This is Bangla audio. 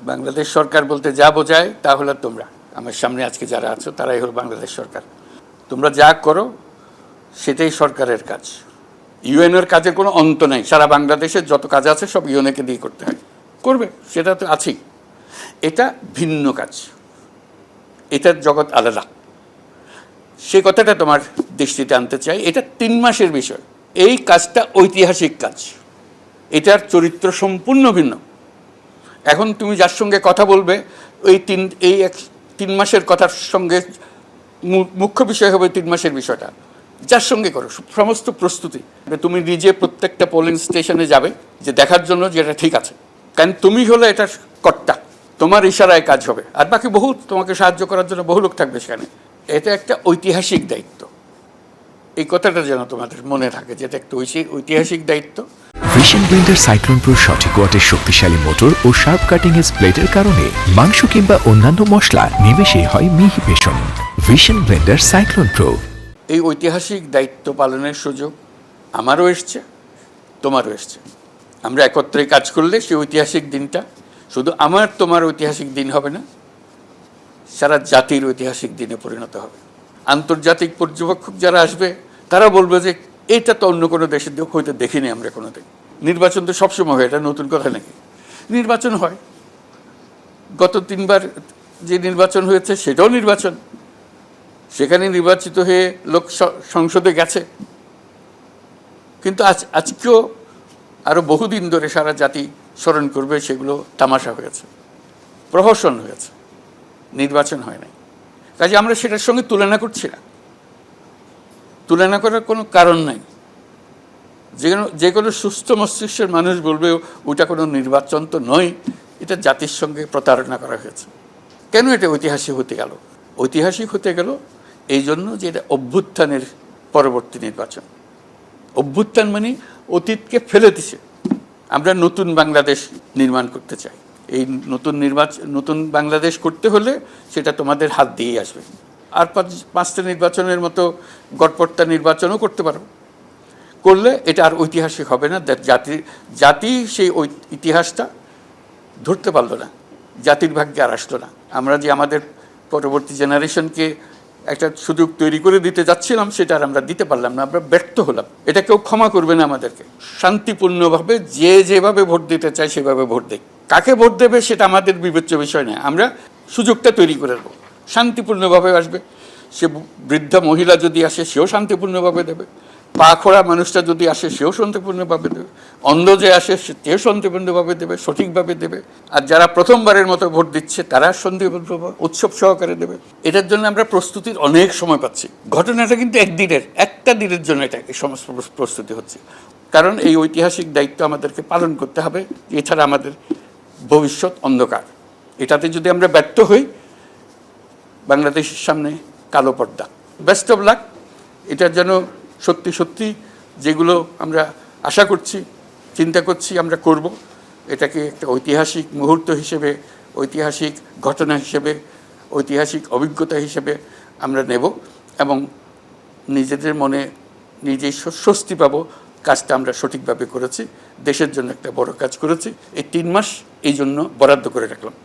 বাংলাদেশ সরকার বলতে যা বোঝায় তা হলো তোমরা আমার সামনে আজকে যারা আছো তারাই হলো বাংলাদেশ সরকার। তোমরা যা করো সেটাই সরকারের কাজ। ইউএনের কাজের কোনো অন্ত নাই। সারা বাংলাদেশের যত কাজ আছে সব ইউএনকে দিয়ে করতে হয়, করবে, সেটা তো আছেই। এটা ভিন্ন কাজ, এটার জগৎ আলাদা। সে কথাটা তোমার দৃষ্টিতে আনতে চাই। এটা 3 মাসের বিষয়। এই কাজটা ঐতিহাসিক কাজ, এটার চরিত্র সম্পূর্ণ ভিন্ন। এখন তুমি যার সঙ্গে কথা বলবে এই 3 মাসের কথার সঙ্গে মুখ্য বিষয় হবে 3 মাসের বিষয়টা। যার সঙ্গে করো সমস্ত প্রস্তুতি, তুমি নিজে প্রত্যেকটা পোলিং স্টেশনে যাবে যে দেখার জন্য যে এটা ঠিক আছে, কারণ তুমি হলে এটার কর্তা, তোমার ইশারায় কাজ হবে। আর বাকি বহু তোমাকে সাহায্য করার জন্য বহু লোক থাকবে সেখানে। এটা একটা ঐতিহাসিক দায়িত্ব, এই কথাটা যেন তোমাদের মনে থাকে যে এটা একটা ঐতিহাসিক দায়িত্ব। ভিশন ব্লেন্ডার সাইক্লোন প্রো সঠিক ওয়াটের শক্তিশালী মোটর ও শার্প কাটিং এজ ব্লেডের কারণে মাংস কিংবা অন্যান্য মশলা নিমেষেই হয় মিহি পেষণ। Vision blender cyclone pro. এই ঐতিহাসিক দায়িত্ব পালনের সুযোগ আমারও এসছে, তোমারও এসছে। আমরা একত্রে কাজ করলে সেই ঐতিহাসিক দিনটা শুধু আমার তোমার ঐতিহাসিক দিন হবে না, সারা জাতির ঐতিহাসিক দিনে পরিণত হবে। আন্তর্জাতিক পর্যবেক্ষক যারা আসবে তারা বলবে যে এটা তো অন্য কোনো দেশের হয়তো দেখিনি আমরা কোনোদিন। নির্বাচন তো সবসময় হয়, এটা নতুন কথা নাকি? নির্বাচন হয়, গত 3 বার যে নির্বাচন হয়েছে সেটাও নির্বাচন, সেখানে নির্বাচিত হয়ে লোক সংসদে গেছে। কিন্তু আজকেও আরও বহুদিন ধরে সারা জাতি স্মরণ করবে সেগুলো তামাশা হয়েছে, প্রহসন হয়েছে, নির্বাচন হয় নাই। কাজে আমরা সেটার সঙ্গে তুলনা করছি না, তুলনা করার কোনো কারণ নাই। যে কোনো সুস্থ মস্তিষ্কের মানুষ বলবে ওটা কোনো নির্বাচন তো নয়, এটা জাতির সঙ্গে প্রতারণা করা হয়েছে। কেন এটা ঐতিহাসিক হতে গেল? ঐতিহাসিক হতে গেল এই জন্য যে এটা অভ্যুত্থানের পরবর্তী নির্বাচন। অভ্যুত্থান মানে অতীতকে ফেলে দিছে, আমরা নতুন বাংলাদেশ নির্মাণ করতে চাই। এই নতুন বাংলাদেশ করতে হলে সেটা তোমাদের হাত দিয়েই আসবে। আর 5টা নির্বাচনের মতো গড়পড়তা নির্বাচনও করতে পারো, করলে এটা আর ঐতিহাসিক হবে না। জাতি সেই ইতিহাসটা ধরতে পারলো না, জাতির ভাগ্যে আর আসলো না। আমরা যে আমাদের পরবর্তী জেনারেশনকে একটা সুযোগ তৈরি করে দিতে যাচ্ছিলাম সেটা আর আমরা দিতে পারলাম না, আমরা ব্যর্থ হলাম। এটা কেউ ক্ষমা করবে না আমাদেরকে। শান্তিপূর্ণভাবে যে যেভাবে ভোট দিতে চায় সেভাবে ভোট দেয়। কাকে ভোট দেবে সেটা আমাদের বিবেচ্য বিষয় নয়, আমরা সুযোগটা তৈরি করে দেবো। শান্তিপূর্ণভাবে আসবে, সে বৃদ্ধা মহিলা যদি আসে সেও শান্তিপূর্ণভাবে দেবে, পা খোড়া মানুষটা যদি আসে সেও শান্তিপূর্ণভাবে দেবে, অন্ধ যে আসে সেও শান্তিপূর্ণভাবে দেবে, সঠিকভাবে দেবে। আর যারা প্রথমবারের মতো ভোট দিচ্ছে তারা শান্তিপূর্ণভাবে উৎসব সহকারে দেবে। এটার জন্য আমরা প্রস্তুতির অনেক সময় পাচ্ছি। ঘটনাটা কিন্তু একটা দিনের জন্য এটা এই সমস্ত প্রস্তুতি হচ্ছে। কারণ এই ঐতিহাসিক দায়িত্ব আমাদেরকে পালন করতে হবে, এছাড়া আমাদের ভবিষ্যৎ অন্ধকার। এটাতে যদি আমরা ব্যর্থ হই, বাংলাদেশের সামনে কালো পর্দা। Best of luck. এটার যেন সত্যি সত্যি যেগুলো আমরা আশা করছি, চিন্তা করছি, আমরা করব। এটাকে একটা ঐতিহাসিক মুহূর্ত হিসেবে, ঐতিহাসিক ঘটনা হিসেবে, ঐতিহাসিক অভিজ্ঞতা হিসেবে আমরা নেব এবং নিজেদের মনে নিজেই স্বস্তি পাবো কাজটা আমরা সঠিকভাবে করেছি, দেশের জন্য একটা বড় কাজ করেছি। এই 3 মাস এই জন্য বরাদ্দ করে রাখলাম।